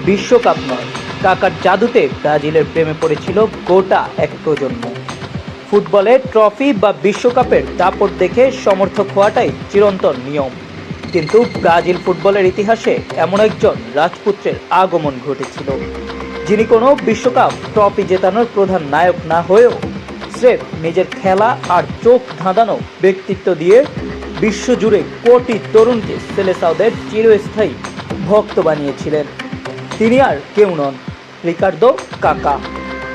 বিশ্বকাপ নয়, কাকার জাদুতে ব্রাজিলের প্রেমে পড়েছিল গোটা এক প্রজন্ম। ফুটবলের ট্রফি বা বিশ্বকাপের দাপট দেখে সমর্থক হওয়াটাই চিরন্তন নিয়ম, কিন্তু ব্রাজিল ফুটবলের ইতিহাসে এমন একজন রাজপুত্রের আগমন ঘটেছিল, যিনি কোনো বিশ্বকাপ ট্রফি জেতানোর প্রধান নায়ক না হয়েও স্রেফ নিজের খেলা আর চোখ ধাঁধানো ব্যক্তিত্ব দিয়ে বিশ্বজুড়ে কোটি তরুণকে সেলেসাওদের চিরস্থায়ী ভক্ত বানিয়েছিলেন। তিনি আর কেউ নন, রিকার্দো কাকা।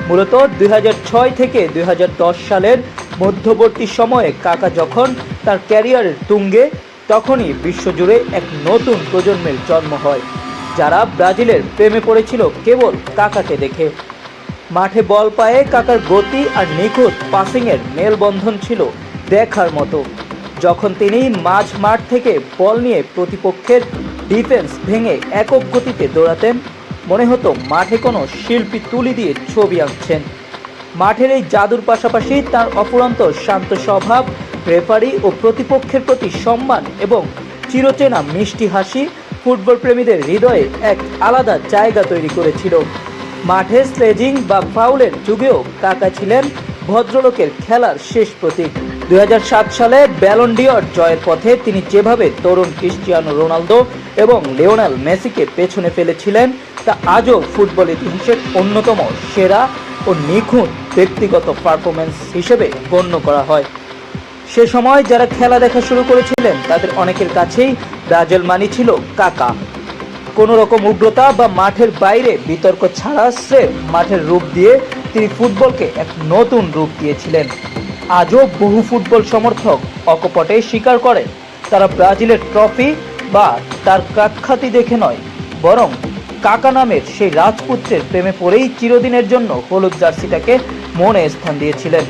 মূলত 2006 থেকে 2010 সালের মধ্যবর্তী সময়ে কাকা যখন তার ক্যারিয়ারের তুঙ্গে, তখনই বিশ্বজুড়ে এক নতুন প্রজন্মের জন্ম হয়, যারা ব্রাজিলের প্রেমে পড়েছিল কেবল কাকাকে দেখে। মাঠে বল পায়ে কাকার গতি আর নিখুঁত পাসিংয়ের মেলবন্ধন ছিল দেখার মতো। যখন তিনি মাঝ মাঠ থেকে বল নিয়ে প্রতিপক্ষের ডিফেন্স ভেঙে একক গতিতে দৌড়াতেন, মনে হতো মাঠে কোনো শিল্পী তুলি দিয়ে ছবি আঁকছেন। মাঠের এই জাদুর পাশাপাশি তার অফুরন্ত শান্ত স্বভাব, রেফারি ও প্রতিপক্ষের প্রতি সম্মান এবং চিরচেনা মিষ্টি হাসি ফুটবল প্রেমীদের হৃদয়ে এক আলাদা জায়গা তৈরি করেছিল। মাঠে স্লেজিং বা ফাউলের যুগেও কাকা ছিলেন ভদ্রলোকের খেলার শেষ প্রতীক। 2007 সালে ব্যালন ডি'অর জয়ের পথে তিনি যেভাবে তরুণ ক্রিস্টিয়ানো রোনালদো এবং লিওনেল মেসিকে পেছনে ফেলেছিলেন, তা আজও ফুটবল ইতিহাসের অন্যতম সেরা ও নিখুঁত ব্যক্তিগত পারফরমেন্স হিসেবে গণ্য করা হয়। সে সময় যারা খেলা দেখা শুরু করেছিলেন তাদের অনেকের কাছেই ব্রাজিল মানি ছিল কাকা। কোনো রকম উগ্রতা বা মাঠের বাইরে বিতর্ক ছাড়া স্রেফ মাঠের রূপ দিয়ে তিনি ফুটবলকে এক নতুন রূপ দিয়েছিলেন। আজও বহু ফুটবল সমর্থক অকপটে স্বীকার করেন তারা ব্রাজিলের ট্রফি বা তার কাখ্যাতি দেখে নয়, বরং কাকা নামের সেই রাজপুত্রের প্রেমে পড়েই চিরদিনের জন্য হলুদ জার্সিটাকে মনে স্থান দিয়েছিলেন।